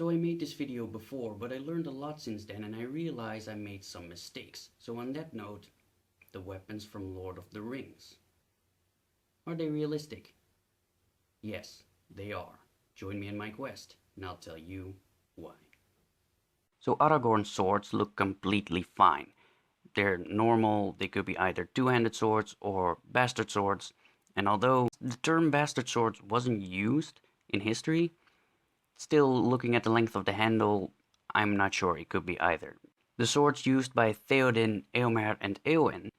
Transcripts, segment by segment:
So I made this video before, but I learned a lot since then and I realized I made some mistakes. So on that note, the weapons from Lord of the Rings. Are they realistic? Yes, they are. Join me in my quest, and I'll tell you why. So Aragorn's swords look completely fine. They're normal, they could be either two-handed swords or bastard swords, and although the term bastard swords wasn't used in history, still looking at the length of the handle, I'm not sure it could be either. The swords used by Theoden, Eomer and Eowyn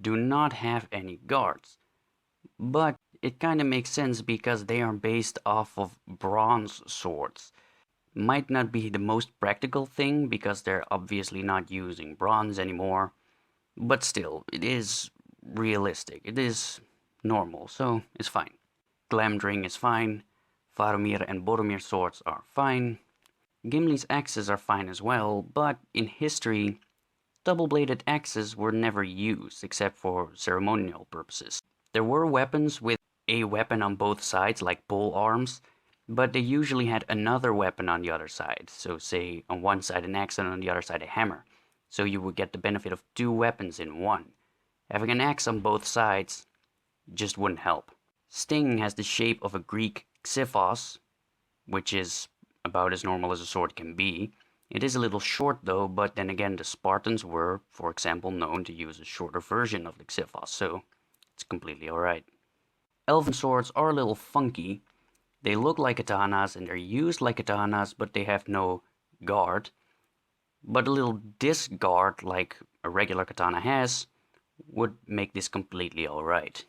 do not have any guards, but it kinda makes sense because they are based off of bronze swords. Might not be the most practical thing because they're obviously not using bronze anymore, but still, it is realistic. It is normal, so it's fine. Glamdring is fine. Faramir and Boromir swords are fine. Gimli's axes are fine as well, but in history, double-bladed axes were never used except for ceremonial purposes. There were weapons with a weapon on both sides, like pole arms, but they usually had another weapon on the other side. So say on one side an axe and on the other side a hammer. So you would get the benefit of two weapons in one. Having an axe on both sides just wouldn't help. Sting has the shape of a Greek xiphos, which is about as normal as a sword can be. It is a little short though, but then again the Spartans were, for example, known to use a shorter version of the xiphos, so it's completely alright. Elven swords are a little funky. They look like katanas and they're used like katanas, but they have no guard. But a little disc guard, like a regular katana has, would make this completely alright.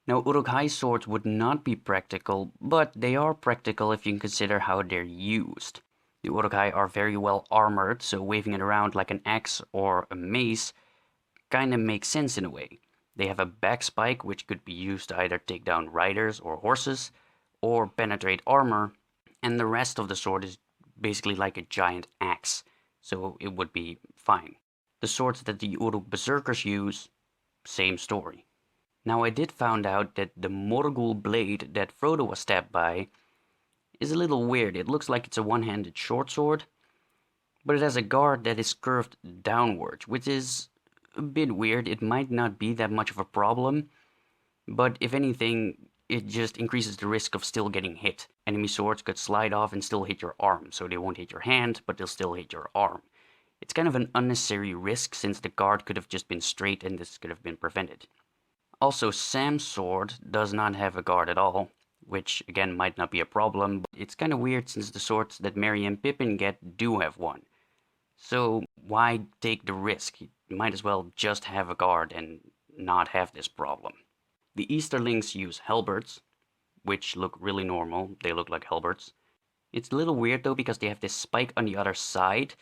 Now, Uruk-hai swords would not be practical, but they are practical if you can consider how they're used. The Uruk-hai are very well armored, so waving it around like an axe or a mace kinda makes sense in a way. They have a back spike, which could be used to either take down riders or horses, or penetrate armor, and the rest of the sword is basically like a giant axe, so it would be fine. The swords that the Uruk berserkers use, same story. Now I did find out that the Morgul blade that Frodo was stabbed by is a little weird. It looks like it's a one-handed short sword, but it has a guard that is curved downwards, which is a bit weird. It might not be that much of a problem, but if anything, it just increases the risk of still getting hit. Enemy swords could slide off and still hit your arm, so they won't hit your hand, but they'll still hit your arm. It's kind of an unnecessary risk since the guard could have just been straight and this could have been prevented. Also, Sam's sword does not have a guard at all, which again might not be a problem, but it's kind of weird since the swords that Merry and Pippin get do have one. So why take the risk? You might as well just have a guard and not have this problem. The Easterlings use halberds, which look really normal. They look like halberds. It's a little weird though because they have this spike on the other side,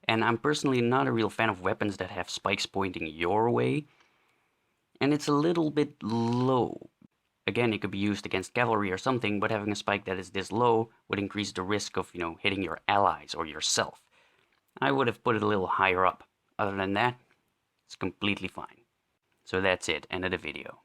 and I'm personally not a real fan of weapons that have spikes pointing your way. And it's a little bit low. Again, it could be used against cavalry or something, but having a spike that is this low would increase the risk of, hitting your allies or yourself. I would have put it a little higher up. Other than that, it's completely fine. So that's it, end of the video.